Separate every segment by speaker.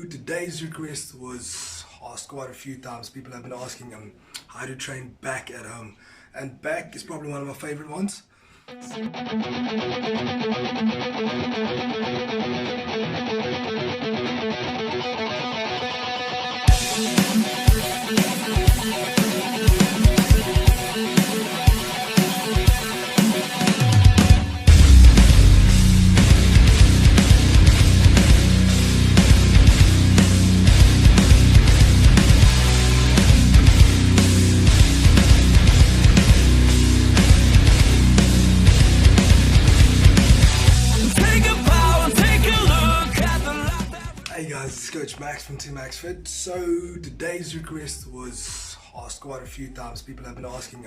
Speaker 1: today's request was asked quite a few times. People have been asking how to train back at home, and back is probably one of my favorite ones. Hey guys, it's Coach Max from Team MaxFITT. So today's request was asked quite a few times. People have been asking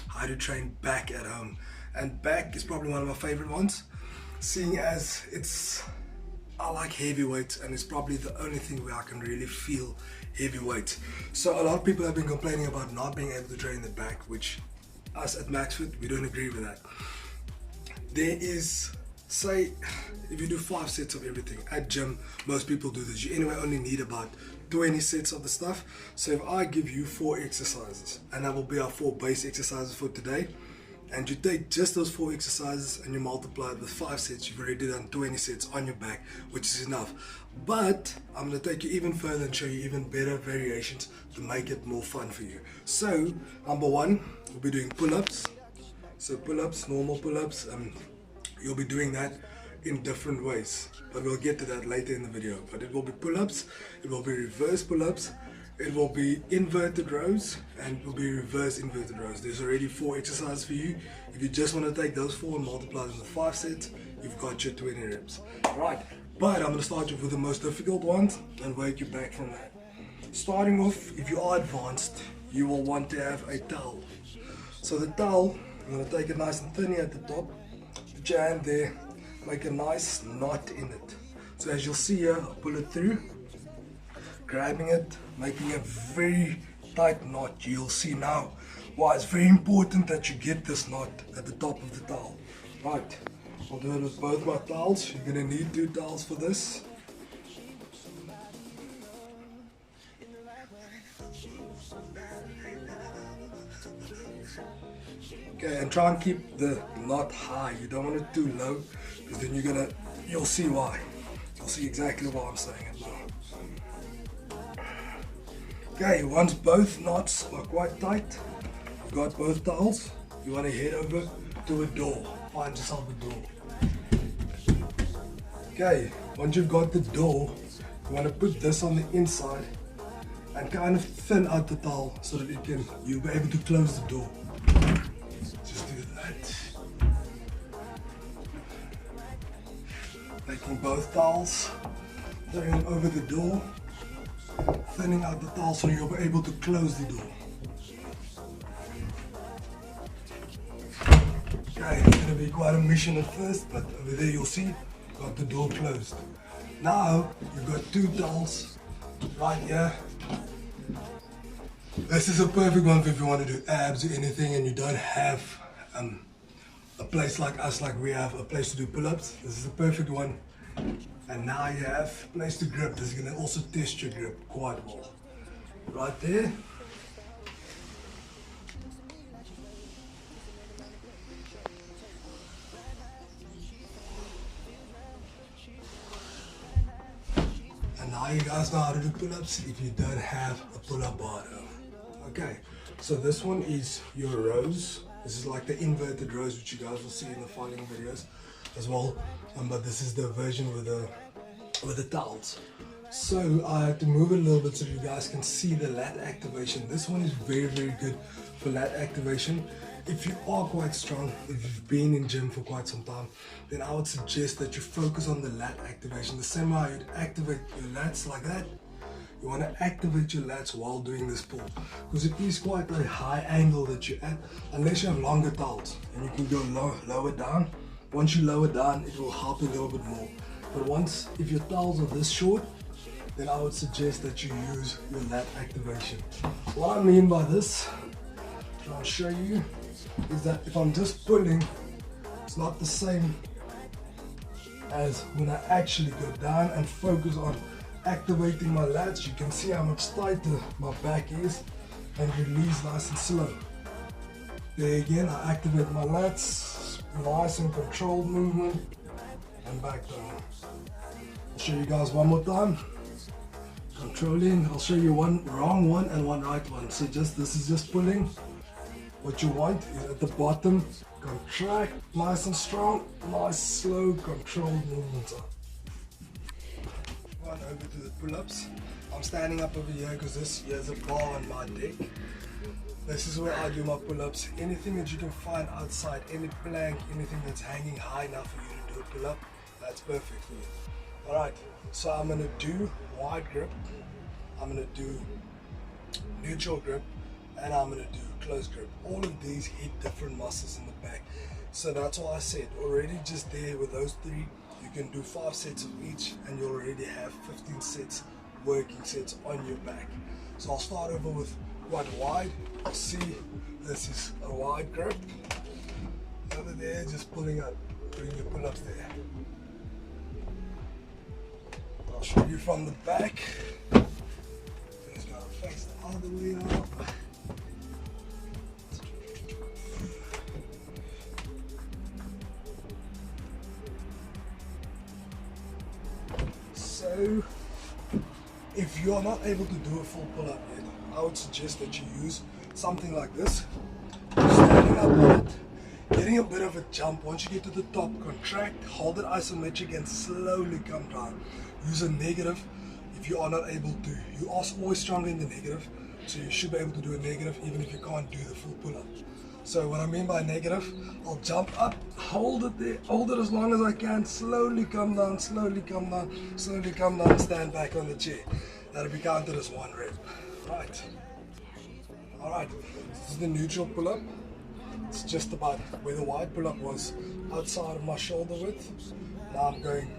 Speaker 1: how to train back at home, and back is probably one of my favorite ones, seeing as I like heavy weights, and it's probably the only thing where I can really feel heavy weights. So a lot of people have been complaining about not being able to train the back, which us at MaxFITT, we don't agree with that. There is, say, if you do 5 sets of everything at gym, most people do this. You anyway only need about 20 sets of the stuff. So if I give you 4 exercises, and that will be our 4 base exercises for today, and you take just those 4 exercises and you multiply it with 5 sets, you've already done 20 sets on your back, which is enough. But I'm going to take you even further and show you even better variations to make it more fun for you. So number 1, we'll be doing pull-ups. So pull-ups, normal pull-ups, you'll be doing that in different ways, but we'll get to that later in the video. But it will be pull-ups, it will be reverse pull-ups, it will be inverted rows, and it will be reverse inverted rows. There's already 4 exercises for you. If you just want to take those 4 and multiply them with 5 sets, you've got your 20 reps. Alright, but I'm going to start you with the most difficult ones and work you back from that. Starting off, if you are advanced, you will want to have a towel. So the towel, I'm going to take it nice and thin at the top, put your hand there, make a nice knot in it. So as you'll see here, I'll pull it through, grabbing it, making a very tight knot. You'll see now why it's very important that you get this knot at the top of the towel. Right, I'll do it with both my towels. You're going to need 2 towels for this. Okay, and try and keep the knot high. You don't want it too low, because then you'll see why. You'll see exactly why I'm saying it now. Okay, once both knots are quite tight, you've got both towels, you want to head over to a door. Find yourself a door. Okay, once you've got the door, you want to put this on the inside and kind of thin out the towel so that you'll be able to close the door. Just do that. Taking both towels, throwing them over the door, thinning out the towel so you'll be able to close the door. Okay, it's going to be quite a mission at first, but over there you'll see, got the door closed. Now, you've got 2 towels right here. This is a perfect one if you want to do abs or anything and you don't have a place like us, like we have a place to do pull-ups. This is a perfect one. And now you have a place to grip. This is going to also test your grip quite well. Right there. And now you guys know how to do pull-ups if you don't have a pull-up bar though. Okay, so this one is your rows. This is like the inverted rows, which you guys will see in the following videos as well. But this is the version with the towels. So I have to move it a little bit so you guys can see the lat activation. This one is very, very good for lat activation. If you are quite strong, if you've been in gym for quite some time, then I would suggest that you focus on the lat activation. The same way you'd activate your lats like that, you want to activate your lats while doing this pull, because it is quite a high angle that you're at, unless you have longer towels, and you can go lower down. Once you lower down, it will help a little bit more. But if your towels are this short, then I would suggest that you use your lat activation. What I mean by this, I'll show you, is that if I'm just pulling, it's not the same as when I actually go down and focus on activating my lats. You can see how much tighter my back is, and release nice and slow. There again, I activate my lats, nice and controlled movement, and back down. I'll show you guys one more time. Controlling, I'll show you one wrong one and one right one. So this is just pulling. What you want is at the bottom, contract, nice and strong, nice slow controlled movements up. One over to the pull-ups. I'm standing up over here because this here's a bar on my deck. This is where I do my pull-ups. Anything that you can find outside, any plank, anything that's hanging high enough for you to do a pull-up, that's perfect for you. Alright, so I'm going to do wide grip, I'm going to do neutral grip, and I'm going to do close grip. All of these hit different muscles in the back. So that's why I said already just there with those three, you can do 5 sets of each and you already have 15 sets, working sets on your back. So I'll start over with quite wide. You'll see this is a wide grip. Over there, just pulling up, doing your pull-ups there. I'll show you from the back. Just gotta face the other way up. So, if you're not able to do a full pull-up yet, I would suggest that you use something like this. Standing up on it, getting a bit of a jump. Once you get to the top, contract, hold it isometric and slowly come down. Use a negative if you are not able to. You are always stronger in the negative, so you should be able to do a negative even if you can't do the full pull-up. So what I mean by negative, I'll jump up, hold it there, hold it as long as I can, slowly come down, slowly come down, slowly come down, stand back on the chair. That'll be counted as 1 rep. Right. Alright, this is the neutral pull-up. It's just about where the wide pull-up was, outside of my shoulder width. Now I'm going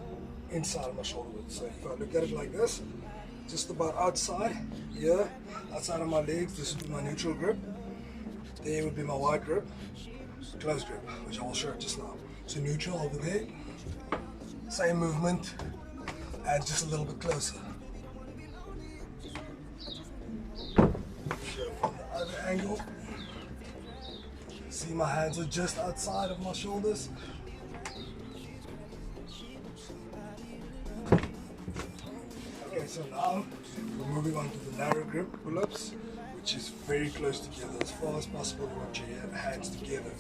Speaker 1: inside of my shoulder width. So if I look at it like this, just about outside, here, outside of my legs, this would be my neutral grip. There would be my wide grip, close grip, which I will show just now. So neutral over there, same movement, and just a little bit closer. Show from the other angle. See my hands are just outside of my shoulders. Okay, so now we're moving on to the narrow grip pull-ups, which is very close together, as far as possible. You want your hands together.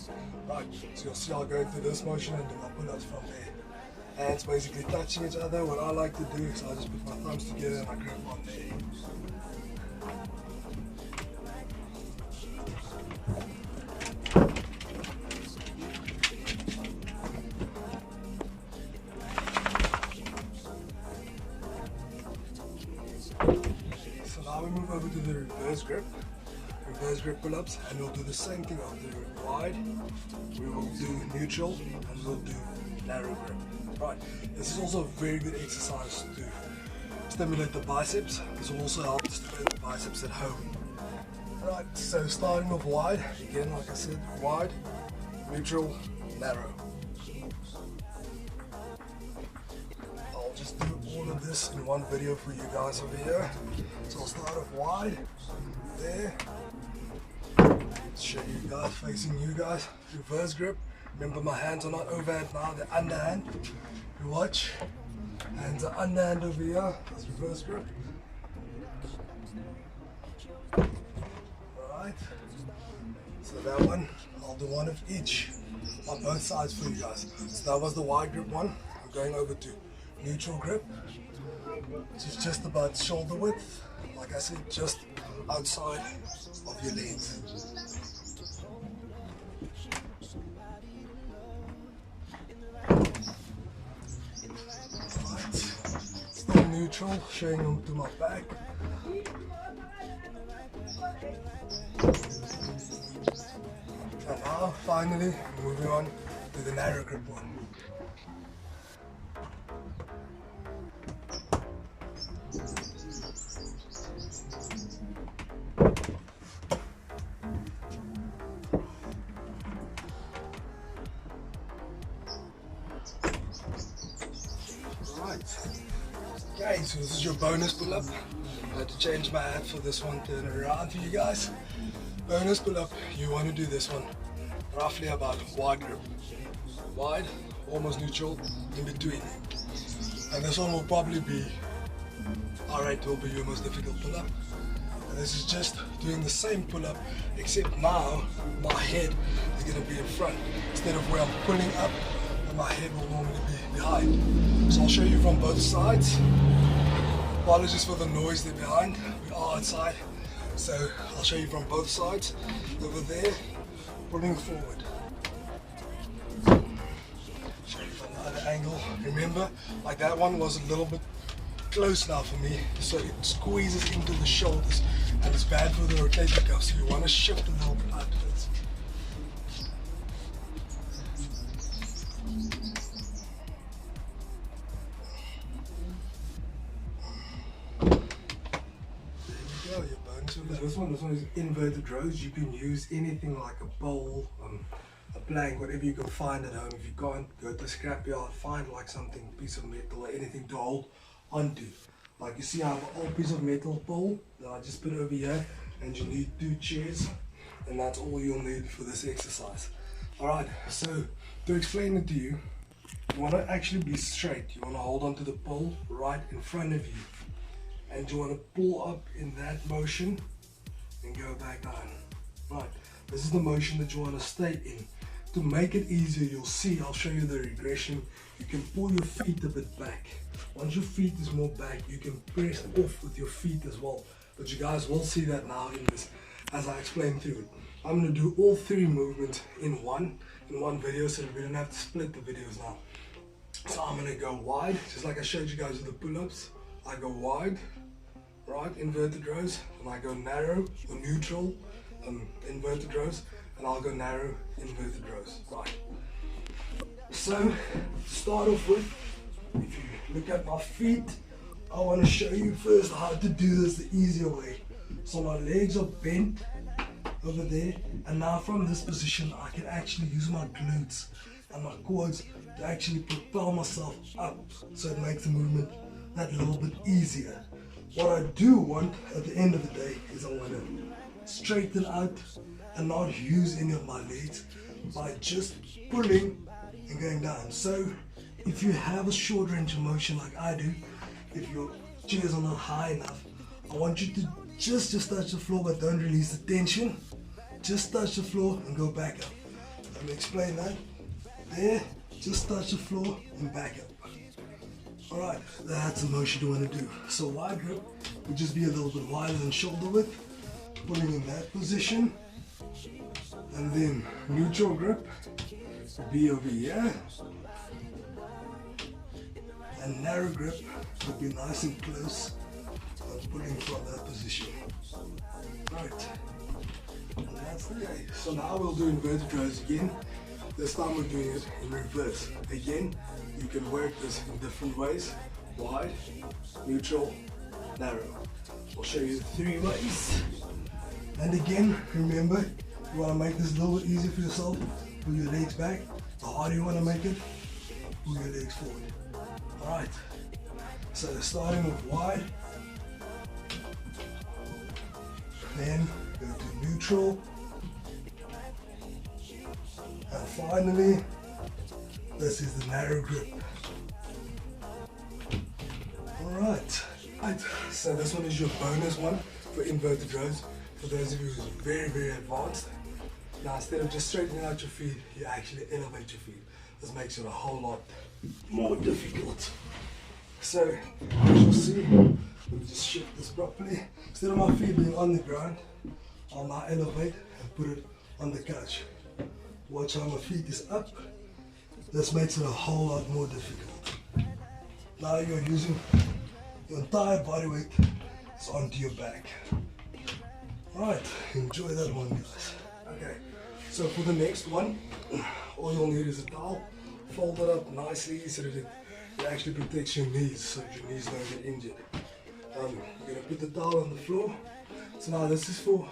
Speaker 1: Right, so you'll see I'll go through this motion and do my pull-ups from there. Hands basically touching each other. What I like to do is I just put my thumbs together and I grip on there. So now we move over to the reverse grip pull-ups, and we'll do the same thing. I'll do wide, we will do neutral, and we'll do narrow grip. Right, this is also a very good exercise to stimulate the biceps. This will also help to stimulate the biceps at home. Right, so starting off wide, again like I said, wide, neutral, narrow. I'll just do all of this in one video for you guys over here. So I'll start off wide, there. Show you guys, facing you guys, reverse grip. Remember my hands are not overhand now, they're underhand. You watch, hands are underhand over here, that's reverse grip. Alright, so that one, I'll do one of each on both sides for you guys. So that was the wide grip one. I'm going over to neutral grip, which is just about shoulder width. Like I said, just outside of your legs. Right. Still neutral, showing them to my back. And now, finally, moving on to the narrow grip one. Okay, so this is your bonus pull-up. I had to change my hat for this one, turn it around for you guys. Bonus pull-up, you want to do this one roughly about wide grip. Wide, almost neutral, in between. And this one will probably be, alright, will be your most difficult pull-up. And this is just doing the same pull-up, except now my head is going to be in front instead of where I'm pulling up and my head will normally be behind. So I'll show you from both sides. Apologies for the noise there behind, we are outside. So I'll show you from both sides. Over there, pulling forward. Show you from the other angle. Remember, like that one was a little bit close now for me, so it squeezes into the shoulders and it's bad for the rotator cuff, so you want to shift a little bit outwards. There we go, your bones are this one is inverted rows. You can use anything like a bowl, a plank, whatever you can find at home. If you can't, go to the scrapyard, find like something, piece of metal or anything to hold onto. Like you see, I have an old piece of metal pole that I just put over here, and you need 2 chairs, and that's all you'll need for this exercise. Alright, so to explain it to you, you want to actually be straight. You want to hold onto the pole right in front of you, and you want to pull up in that motion and go back down. Right, this is the motion that you want to stay in. To make it easier, you'll see, I'll show you the regression. You can pull your feet a bit back. Once your feet is more back, you can press off with your feet as well. But you guys will see that now in this, as I explain through it. I'm going to do all 3 movements in one video, so that we don't have to split the videos now. So I'm going to go wide, just like I showed you guys with the pull-ups. I go wide, right, inverted rows, and I go narrow or neutral, inverted rows, and I'll go narrow, inverted rows. Right. So, to start off with, if you look at my feet, I want to show you first how to do this the easier way. So my legs are bent over there, and now from this position I can actually use my glutes and my quads to actually propel myself up, so it makes the movement that little bit easier. What I do want at the end of the day is I want to straighten out and not use any of my legs by just pulling and going down. So if you have a short range of motion like I do, if your chairs are not high enough, I want you to just touch the floor, but don't release the tension. Just touch the floor and go back up. Let me explain that. There, just touch the floor and back up. Alright, that's the motion you want to do. So wide grip would just be a little bit wider than shoulder width, pulling in that position. And then neutral grip would be over here. And narrow grip would be nice and close, pulling from that position. Right. And that's the way. So now we'll do inverted rows again. This time we're doing it in reverse. Again, you can work this in different ways. Wide, neutral, narrow. I'll show you 3 ways. And again, remember, you want to make this a little bit easier for yourself. Pull your legs back. The harder you want to make it, pull your legs forward. Alright, so starting with wide, then go to neutral, and finally, this is the narrow grip. Alright, so this one is your bonus one for inverted rows. For those of you who are very, very advanced. Now instead of just straightening out your feet, you actually elevate your feet. This makes it a whole lot more difficult. So, as you'll see, let me just shift this properly. Instead of my feet being on the ground, I'll now elevate and put it on the couch. Watch how my feet is up. This makes it a whole lot more difficult. Now you're using your entire body weight is onto your back. Right, enjoy that one, guys. Okay, so for the next one, all you'll need is a towel. Fold it up nicely so that it actually protects your knees, so that your knees don't get injured. You're going to put the towel on the floor. So now this is for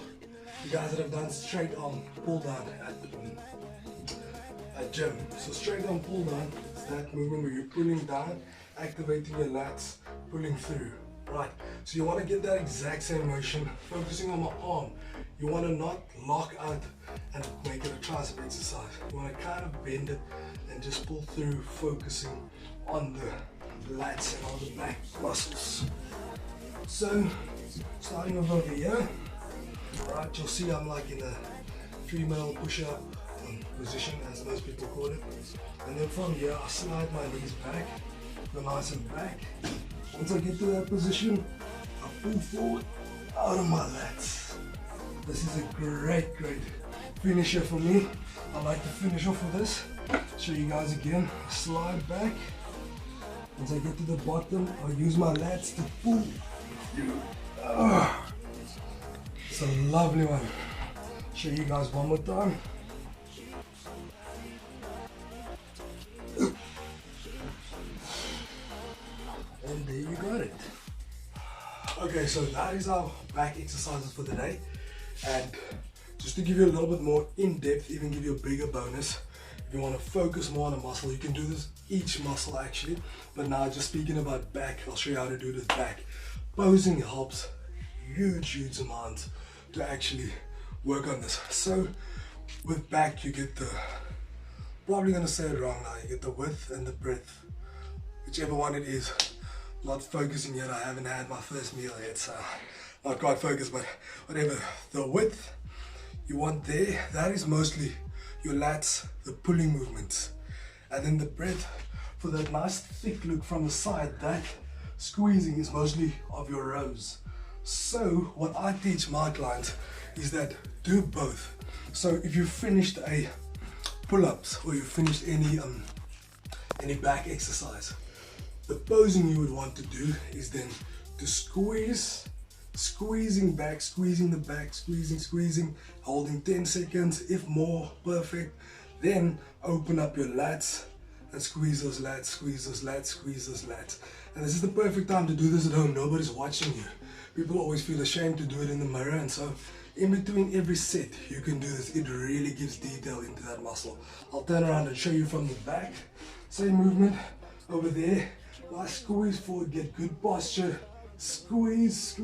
Speaker 1: you guys that have done straight arm pull down at gym. So straight arm pull down is that movement where you're pulling down, activating your lats, pulling through. Right, so you want to get that exact same motion, focusing on my arm. You want to not lock out and make it a tricep exercise. You want to kind of bend it and just pull through, focusing on the lats and all the back muscles. So, starting off over here, right, you'll see I'm like in a female push-up position, as most people call it. And then from here, I slide my knees back, go nice and back. Once I get to that position, I pull forward out of my lats. This is a great finisher for me. I like to finish off with this. Show you guys again. I slide back. Once I get to the bottom, I'll use my lats to pull. It's a lovely one. Show you guys one more time. And there you got it. Okay, so that is our back exercises for the day. And just to give you a little bit more in-depth, even give you a bigger bonus, if you want to focus more on a muscle, you can do this each muscle actually. But now just speaking about back, I'll show you how to do this back. Posing helps huge amounts to actually work on this. So with back, you get the, probably gonna say it wrong now, you get the width and the breadth, whichever one it is. Not focusing yet, I haven't had my first meal yet, so not quite focused, but whatever. The width you want there, that is mostly your lats, the pulling movements. And then the breadth, for that nice thick look from the side, that squeezing is mostly of your rows. So what I teach my clients is that do both. So if you finished a pull-ups or you finished any back exercise, the posing you would want to do is then to squeezing back, squeezing the back, squeezing, holding 10 seconds, if more, perfect. Then open up your lats and squeeze those lats, squeeze those lats, squeeze those lats. And this is the perfect time to do this at home. Nobody's watching you. People always feel ashamed to do it in the mirror, and so in between every set you can do this. It really gives detail into that muscle. I'll turn around and show you from the back. Same movement over there. Nice squeeze forward, get good posture. Squeeze,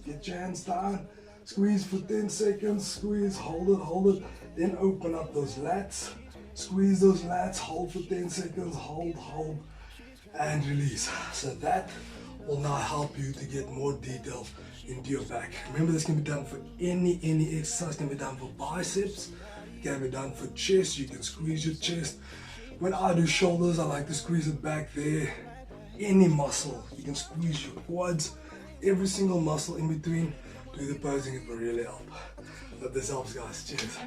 Speaker 1: get your hands down. Squeeze for 10 seconds, squeeze, hold it. Then open up those lats. Squeeze those lats, hold for 10 seconds, hold, and release. So that will now help you to get more detail into your back. Remember, this can be done for any exercise. It can be done for biceps, it can be done for chest. You can squeeze your chest. When I do shoulders, I like to squeeze it back there. Any muscle, you can squeeze your quads, every single muscle in between. Do the posing, it will really help. Hope this helps, guys. Cheers.